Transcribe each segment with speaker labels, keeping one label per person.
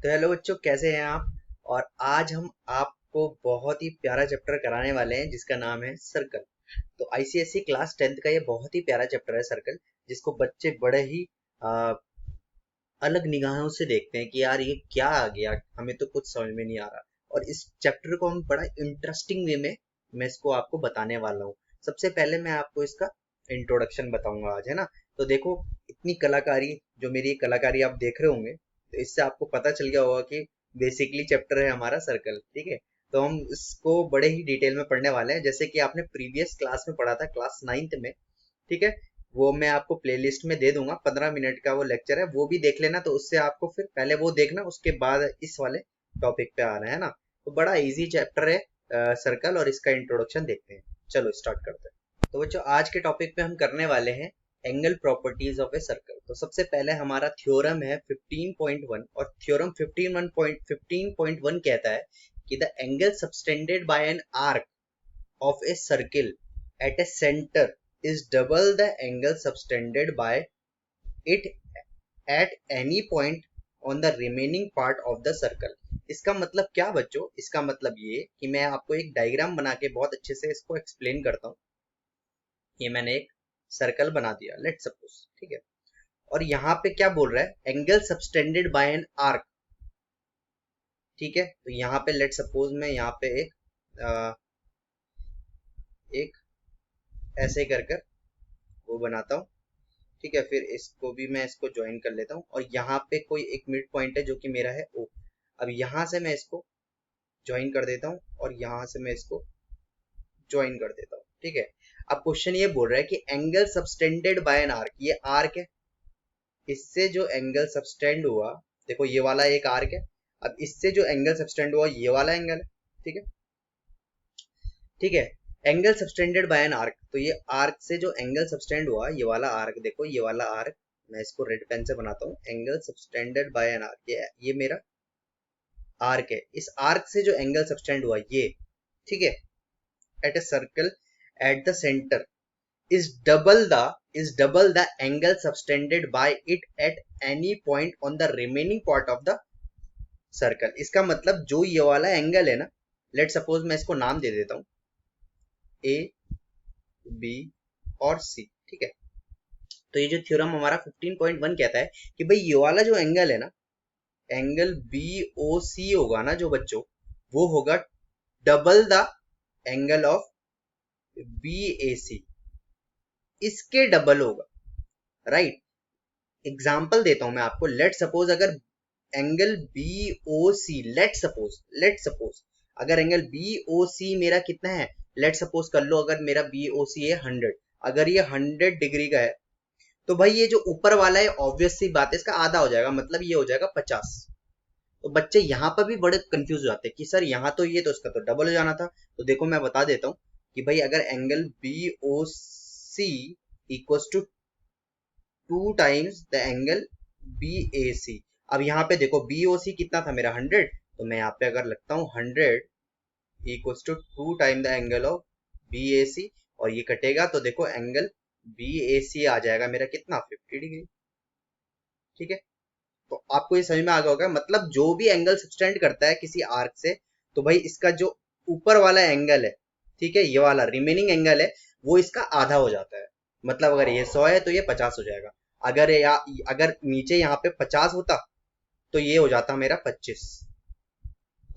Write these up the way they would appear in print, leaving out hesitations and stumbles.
Speaker 1: तो हेलो बच्चों, कैसे हैं आप। और आज हम आपको बहुत ही प्यारा चैप्टर कराने वाले हैं जिसका नाम है सर्कल। तो आईसीएसई क्लास 10th का ये बहुत ही प्यारा चैप्टर है सर्कल, जिसको बच्चे बड़े ही आ, अलग निगाहों से देखते हैं कि यार ये क्या आ गया, हमें तो कुछ समझ में नहीं आ रहा। और इस चैप्टर को हम बड़ा इंटरेस्टिंग वे में मैं इसको आपको बताने वाला हूँ। सबसे पहले मैं आपको इसका इंट्रोडक्शन बताऊंगा आज, है ना। तो देखो, इतनी कलाकारी, जो मेरी ये कलाकारी आप देख रहे होंगे, तो इससे आपको पता चल गया होगा कि बेसिकली चैप्टर है हमारा सर्कल। ठीक है, तो हम इसको बड़े ही डिटेल में पढ़ने वाले हैं, जैसे कि आपने प्रीवियस क्लास में पढ़ा था, क्लास 9th में। ठीक है, वो मैं आपको प्लेलिस्ट में दे दूंगा, 15 मिनट का वो लेक्चर है, वो भी देख लेना। तो उससे आपको फिर पहले वो देखना, उसके बाद इस वाले टॉपिक पे आ रहा है ना। तो बड़ा इजी चैप्टर है सर्कल, और इसका इंट्रोडक्शन देखते हैं। चलो स्टार्ट करते हैं। तो बच्चों, आज के टॉपिक पे हम करने वाले हैं angle properties of a circle. तो सबसे पहले हमारा थ्योरम है 15.1, और थ्योरम 15.1 कहता है कि the angle subtended bye an arc of a circle at a center is double the angle subtended by it at any point on the remaining part of the circle। इसका मतलब क्या बच्चों? इसका मतलब ये कि मैं आपको एक डायग्राम बना के बहुत अच्छे से इसको एक्सप्लेन करता हूँ। ये मैंने एक सर्कल बना दिया, लेट सपोज, ठीक है। और यहाँ पे क्या बोल रहा है? Angle subtended bye an arc. ठीक है, तो यहाँ पे लेट सपोज मैं यहाँ पे एक ऐसे कर कर वो बनाता हूँ। ठीक है, फिर इसको भी मैं इसको ज्वाइन कर लेता हूँ, और यहाँ पे कोई एक मिड पॉइंट है जो कि मेरा है ओ। अब यहाँ से मैं इसको ज्वाइन कर देता हूँ, और यहाँ से मैं इसको ज्वाइन कर देता हूँ। ठीक है, अब क्वेश्चन ये बोल रहा है कि angle subtended bye an arc, ये आर्क है, इससे जो एंगल सबटेंड हुआ, देखो ये वाला एक आर्क है। अब इससे जो एंगल सबटेंड हुआ, ये वाला एंगल है। ठीक है, ठीक है, angle subtended bye an arc. तो ये आर्क से जो एंगल सबटेंड हुआ, ये वाला आर्क, देखो ये वाला आर्क, मैं इसको रेड पेन से बनाता हूँ। Angle subtended bye an arc, ये मेरा आर्क है। इस आर्क से जो एंगल सबटेंड हुआ ये, ठीक है, at a circle at the centre is double the angle subtended by it at any point on the remaining part of the circle। इसका मतलब जो ये वाला एंगल है ना, लेट सपोज मैं इसको नाम दे देता हूँ ए, बी और सी। ठीक है, तो ये जो थ्योरम हमारा 15.1 कहता है कि भाई ये वाला जो एंगल है ना, एंगल बी ओ सी होगा ना जो बच्चों, वो होगा double the angle of B A C, इसके डबल होगा। राइट, एग्जाम्पल देता हूं मैं आपको। लेट सपोज अगर angle B O C, let suppose अगर एंगल बी ओ सी मेरा कितना है, लेट सपोज कर लो, अगर मेरा बी ओ सी है 100, अगर ये 100 डिग्री का है, तो भाई ये जो ऊपर वाला है ऑब्वियस सी बात है इसका आधा हो जाएगा, मतलब ये हो जाएगा 50। तो बच्चे यहाँ पर भी बड़े कंफ्यूज हो जाते हैं कि सर यहाँ तो ये, तो इसका तो डबल हो जाना था। तो देखो मैं बता देता हूँ कि भाई अगर angle B O C equals to 2 times the angle B A C. अब यहाँ पे देखो बी ओ सी कितना था मेरा 100, तो मैं यहाँ पे अगर लगता हूँ 100 equals to 2 time the angle of B A C, और ये कटेगा तो देखो एंगल बी ए सी आ जाएगा मेरा कितना, 50 डिग्री। ठीक है, तो आपको ये समझ में आ गया होगा, मतलब जो भी एंगल सबटेंड करता है किसी आर्क से, तो भाई इसका जो ऊपर वाला एंगल है, ठीक है, ये वाला रिमेनिंग एंगल है, वो इसका आधा हो जाता है। मतलब अगर ये 100 है तो ये 50 हो जाएगा। अगर नीचे यहाँ पे 50 होता तो ये हो जाता मेरा 25।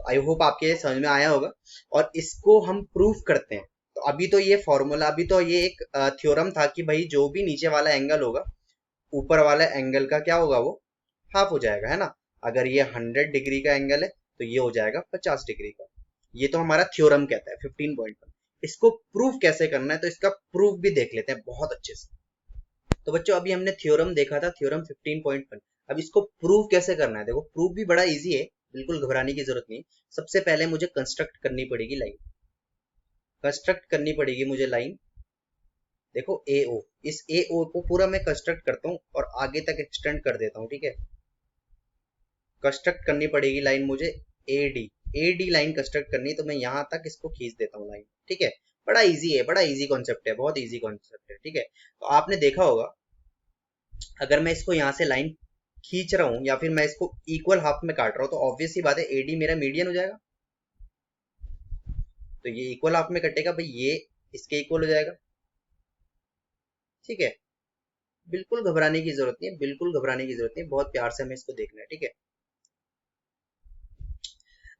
Speaker 1: आई होप आपके ये समझ में आया होगा, और इसको हम प्रूफ करते हैं। तो अभी तो ये फॉर्मूला, अभी तो ये एक थ्योरम था कि भाई जो भी नीचे वाला एंगल होगा, ऊपर वाला एंगल का क्या होगा, वो हाफ हो जाएगा, है ना। अगर ये 100 डिग्री का एंगल है तो ये हो जाएगा 50 डिग्री का। ये तो हमारा थ्योरम कहता है 15.1। इसको प्रूफ कैसे करना है, तो इसका प्रूफ भी देख लेते हैं बहुत अच्छे से। तो बच्चों अभी हमने थ्योरम देखा था, थ्योरम 15.1। अब इसको प्रूफ कैसे करना है, देखो प्रूफ भी बड़ा इजी है, बिल्कुल घबराने की जरूरत नहीं। सबसे पहले मुझे कंस्ट्रक्ट करनी पड़ेगी लाइन, कंस्ट्रक्ट करनी पड़ेगी मुझे लाइन। देखो ए ओ, इस ए ओ को पूरा मैं कंस्ट्रक्ट करता हूँ और आगे तक एक्सटेंड कर देता हूँ। ठीक है, कंस्ट्रक्ट करनी पड़ेगी लाइन मुझे ए डी लाइन कंस्ट्रक्ट करनी, तो मैं यहाँ तक इसको खींच देता हूँ लाइन। ठीक है, बड़ा इजी है, बड़ा इजी कॉन्सेप्ट है, बहुत इजी कॉन्सेप्ट है। ठीक है, तो आपने देखा होगा अगर मैं इसको यहाँ से लाइन खींच रहा हूं या फिर मैं इसको इक्वल हाफ में काट रहा हूं, तो ऑब्वियस सी बात है एडी मेरा मीडियन हो जाएगा। तो ये इक्वल हाफ में कटेगा भाई, ये इसके इक्वल हो जाएगा। ठीक है, बिल्कुल घबराने की जरूरत नहीं है, बिल्कुल घबराने की जरूरत नहीं है, बहुत प्यार से हमें इसको देखना है। ठीक है,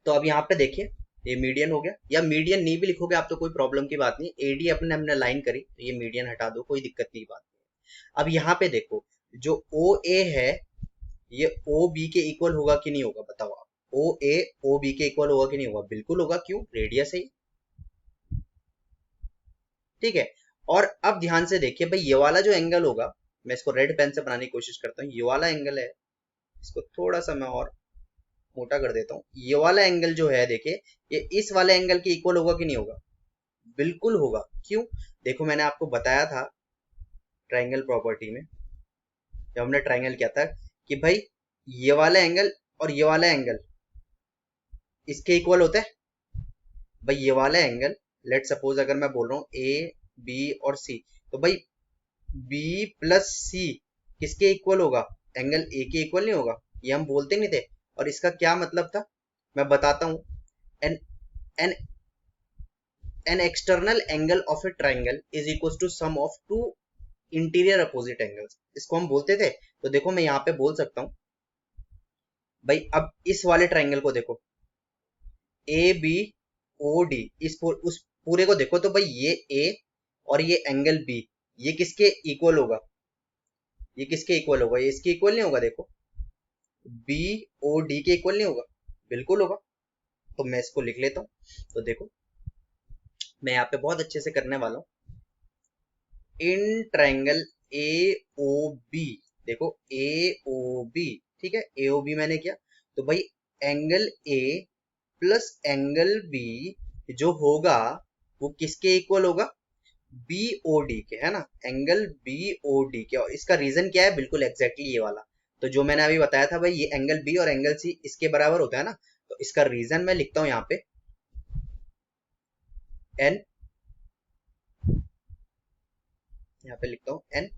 Speaker 1: तो अब यहाँ पे देखिए ये मीडियन हो गया, या मीडियन नहीं भी लिखोगे आप तो कोई प्रॉब्लम की बात नहीं, एडी अपने हमने लाइन करी तो ये मीडियन हटा दो, कोई दिक्कत की बात नहीं। अब यहाँ पे देखो जो ओ ए है ये ओ बी के इक्वल होगा कि नहीं होगा, बताओ आप। ओ ए ओ बी के इक्वल होगा कि नहीं होगा, बिल्कुल होगा, क्यों, रेडियस है। ठीक है, और अब ध्यान से देखिए भाई, ये वाला जो एंगल होगा, मैं इसको रेड पेन से बनाने की कोशिश करता हूँ, ये वाला एंगल है, इसको थोड़ा सा मैं और मोटा कर देता हूँ। ये वाला एंगल जो है देखिए, ये इस वाले एंगल के इक्वल होगा कि नहीं होगा, बिल्कुल होगा, क्यों, देखो मैंने आपको बताया था ट्रायंगल प्रॉपर्टी में, जब हमने ट्रायंगल किया था कि भाई ये वाला एंगल और ये वाला एंगल इसके इक्वल होता है। भाई ये वाला एंगल, लेट सपोज अगर मैं बोल रहा हूँ ए बी और सी, तो भाई बी प्लस सी किसके इक्वल होगा, एंगल ए के इक्वल नहीं होगा, ये हम बोलते नहीं थे। और इसका क्या मतलब था, मैं बताता हूं। An an an external angle of a triangle is equal to sum of two interior opposite angles, इसको हम बोलते थे। तो देखो मैं यहाँ पे बोल सकता हूँ भाई, अब इस वाले ट्राइंगल को देखो, ए बी ओ डी, उस पूरे को देखो, तो भाई ये ए और ये एंगल बी, ये किसके इक्वल होगा, ये किसके इक्वल होगा, ये इसके इक्वल नहीं होगा, देखो बी ओ डी के इक्वल नहीं होगा, बिल्कुल होगा। तो मैं इसको लिख लेता हूँ, तो देखो मैं यहाँ पे बहुत अच्छे से करने वाला हूँ, in triangle A O B, देखो ए ओ बी, ठीक है, ए ओ बी मैंने किया, तो भाई angle A plus angle B जो होगा वो किसके इक्वल होगा, बी ओ डी के, है ना, एंगल बी ओ डी के। और इसका रीजन क्या है, बिल्कुल एग्जैक्टली ये वाला, तो जो मैंने अभी बताया था भाई, ये एंगल बी और एंगल सी इसके बराबर होता है ना, तो इसका रीजन मैं लिखता हूं यहाँ पे एन, यहाँ पे लिखता हूं an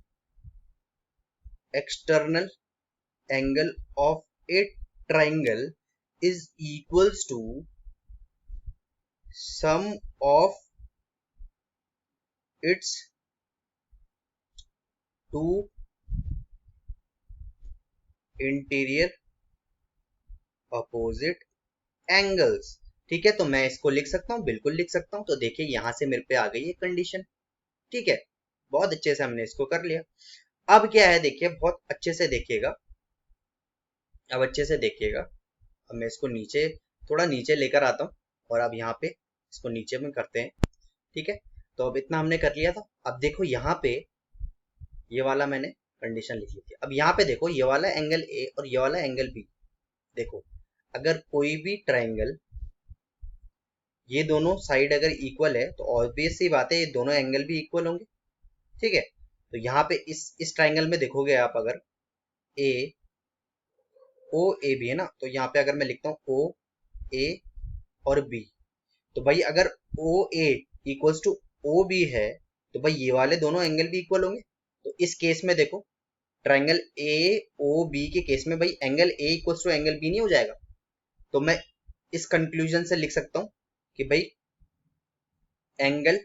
Speaker 1: external angle of a triangle is equals to sum of its two interior opposite angles. ठीक है, तो मैं इसको लिख सकता हूँ, बिल्कुल लिख सकता हूँ। तो देखिए यहां से मेरे पे आ गई है कंडीशन। ठीक है, बहुत अच्छे से हमने इसको कर लिया। अब क्या है देखिए, बहुत अच्छे से देखिएगा, अब अच्छे से देखिएगा, अब मैं इसको नीचे, थोड़ा नीचे लेकर आता हूँ, और अब यहाँ पे इसको नीचे में करते हैं। ठीक है, तो अब इतना हमने कर लिया था। अब देखो यहाँ पे ये वाला मैंने कंडीशन लिख ली थी। अब यहाँ पे देखो ये वाला एंगल ए और ये वाला एंगल बी, देखो अगर कोई भी ट्राइंगल, ये दोनों साइड अगर इक्वल है तो ऑब्वियस सी बात है ये दोनों एंगल भी इक्वल होंगे। ठीक है, तो यहाँ पे इस ट्राइंगल में देखोगे आप, अगर ए ओ ए बी है ना, तो यहाँ पे अगर मैं लिखता हूँ ओ ए और बी, तो भाई अगर ओ ए इक्वल्स टू ओ बी है, तो भाई ये वाले दोनों एंगल भी इक्वल होंगे। तो इस केस में देखो, ट्राइंगल ए ओ बी के केस में भाई angle A equals to angle B नहीं हो जाएगा। तो मैं इस कंक्लूजन से लिख सकता हूँ कि भाई एंगल,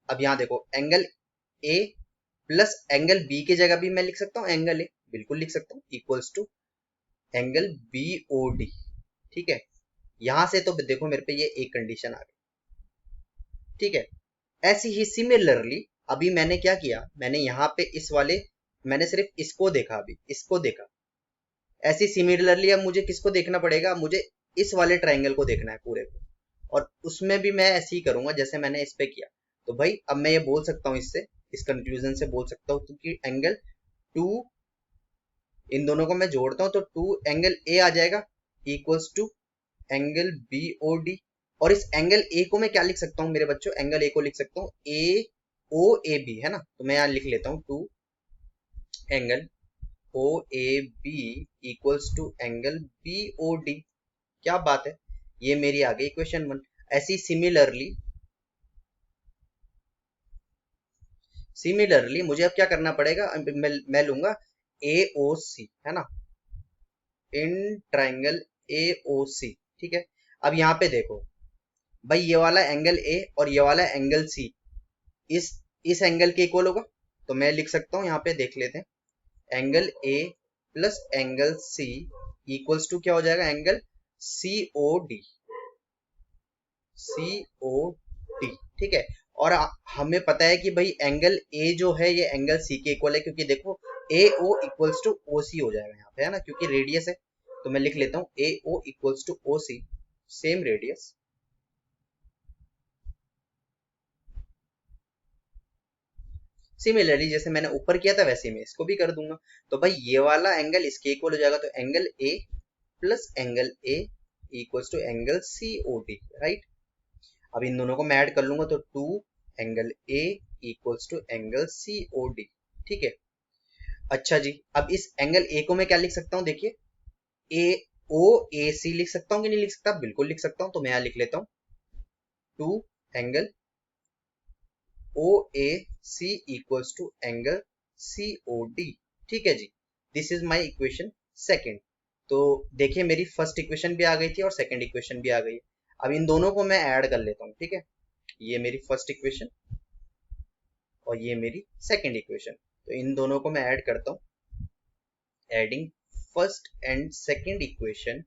Speaker 1: अब यहाँ देखो angle A plus angle B की जगह भी मैं लिख सकता हूँ एंगल ए, बिल्कुल लिख सकता हूँ, equals to angle B O D. ठीक है, यहां से तो देखो मेरे पे ये एक कंडीशन आ गई। ठीक है, ऐसी ही सिमिलरली अभी मैंने क्या किया, मैंने यहाँ पे इस वाले, मैंने सिर्फ इसको देखा, अभी इसको देखा। ऐसी सिमिलरली अब मुझे किसको देखना पड़ेगा, मुझे इस वाले ट्राइंगल को देखना है पूरे को, और उसमें भी मैं ऐसे ही करूंगा जैसे मैंने इस पे किया। तो भाई अब मैं ये बोल सकता हूँ, इससे इस कंक्लूजन से बोल सकता हूँ कि एंगल टू, इन दोनों को मैं जोड़ता हूँ तो टू एंगल ए आ जाएगा equals to angle B O D. और इस एंगल ए को मैं क्या लिख सकता हूँ मेरे बच्चों, एंगल ए को लिख सकता हूँ ए ओ ए बी, है ना, तो मैं यहाँ लिख लेता हूँ to angle O A B equals to angle B O D. क्या बात है, ये मेरी आ गई इक्वेशन 1। ऐसी सिमिलरली मुझे अब क्या करना पड़ेगा, मैं लूंगा ए ओ सी, है ना, इन ट्राइंगल AOC, ठीक है। अब यहाँ पे देखो भाई, ये वाला एंगल ए और ये वाला एंगल सी इस एंगल के इक्वल होगा, तो मैं लिख सकता हूँ, यहाँ पे देख लेते हैं, angle A plus angle C equals to क्या हो जाएगा, एंगल COD, COD, ठीक है। और हमें पता है कि भाई एंगल ए जो है ये एंगल सी के इक्वल है, क्योंकि देखो AO इक्वल्स टू OC हो जाएगा यहाँ पे, है ना, क्योंकि रेडियस है। तो मैं लिख लेता हूँ AO equals to OC, same radius. Similarly जैसे मैंने ऊपर किया था वैसे मैं इसको भी कर दूंगा। तो भाई ये वाला एंगल इसके इक्वल हो जाएगा, तो angle A plus angle A equals to angle COD, right. अब इन दोनों को मैं ऐड कर लूंगा, तो 2 angle A equals to angle COD, ठीक है। अच्छा जी, अब इस एंगल ए को मैं क्या लिख सकता हूँ, देखिए OAC लिख सकता हूँ कि नहीं लिख सकता, बिल्कुल लिख सकता हूँ। तो मैं यहाँ लिख लेता हूँ 2 angle OAC equals to angle COD, ठीक है जी। This is my equation second. तो देखिए मेरी फर्स्ट इक्वेशन भी आ गई थी और सेकंड इक्वेशन भी आ गई। अब इन दोनों को मैं ऐड कर लेता हूँ, ठीक है। ये मेरी फर्स्ट इक्वेशन और ये मेरी सेकंड इक्वेशन, तो इन दोनों को मैं ऐड करता हूँ। Adding first and second equation,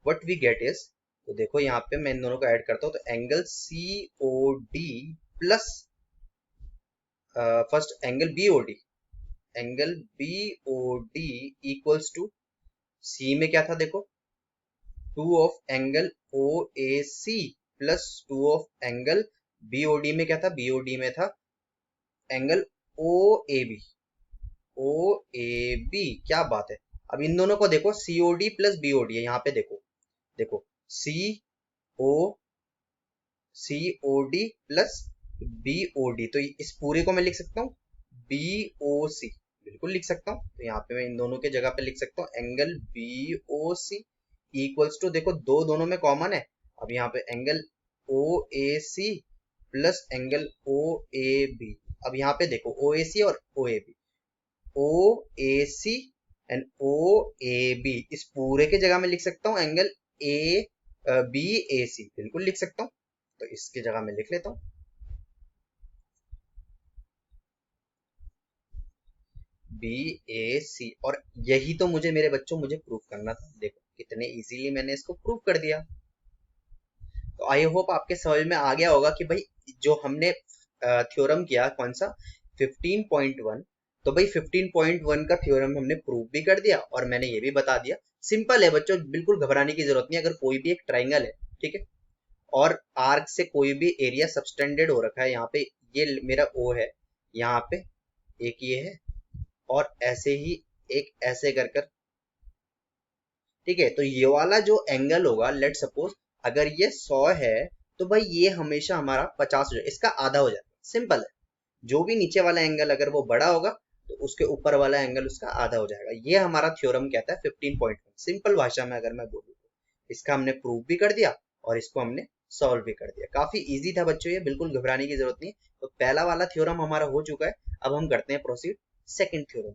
Speaker 1: what we get is, तो देखो यहाँ पे मैं इन दोनों को ऐड करता हूँ, तो angle COD plus first angle BOD, angle BOD equals to C में क्या था, देखो 2 of angle OAC plus 2 of angle BOD में क्या था, BOD में था एंगल OAB, OAB, क्या बात है। अब इन दोनों को देखो COD प्लस BOD है, यहाँ पे देखो, देखो COD प्लस BOD, तो इस पूरे को मैं लिख सकता हूँ BOC, बिल्कुल लिख सकता हूँ। तो यहाँ पे मैं इन दोनों के जगह पे लिख सकता हूँ एंगल BOC इक्वल्स टू, देखो दो दोनों में कॉमन है, अब यहाँ पे angle OAC plus angle OAB। अब यहाँ पे देखो OAC और OAC एंड OAB, इस पूरे के जगह में लिख सकता हूँ एंगल BAC, बिल्कुल लिख सकता हूँ। तो इसकी जगह में लिख लेता हूँ BAC, और यही तो मुझे मेरे बच्चों मुझे प्रूव करना था। देखो कितने इजीली मैंने इसको प्रूव कर दिया। तो आई होप आपके समझ में आ गया होगा कि भाई जो हमने थ्योरम किया कौन सा 15.1, तो भाई 15.1 का थ्योरम हमने प्रूव भी कर दिया और मैंने ये भी बता दिया। सिंपल है बच्चों, बिल्कुल घबराने की जरूरत नहीं। अगर कोई भी एक ट्राइंगल है, ठीक है, और आर्क से कोई भी एरिया सबस्टेंडेड हो रखा है, यहाँ पे ये मेरा O है, यहाँ पे एक ये है, और ऐसे ही एक ऐसे कर कर, ठीक है। तो ये वाला जो एंगल होगा, लेट सपोज अगर ये 100 है, तो भाई ये हमेशा हमारा 50 हो जाए, इसका आधा हो जाएगा। सिंपल है, जो भी नीचे वाला एंगल अगर वो बड़ा होगा तो उसके ऊपर वाला एंगल उसका आधा हो जाएगा। ये हमारा थ्योरम कहता है 15.1। सिंपल भाषा में अगर मैं बोलूँ तो इसका हमने प्रूव भी कर दिया और इसको हमने सॉल्व भी कर दिया। काफी इजी था बच्चों, ये बिल्कुल घबराने की जरूरत नहीं। तो पहला वाला थ्योरम हमारा हो चुका है। अब हम करते हैं प्रोसीड सेकंड थ्योरम।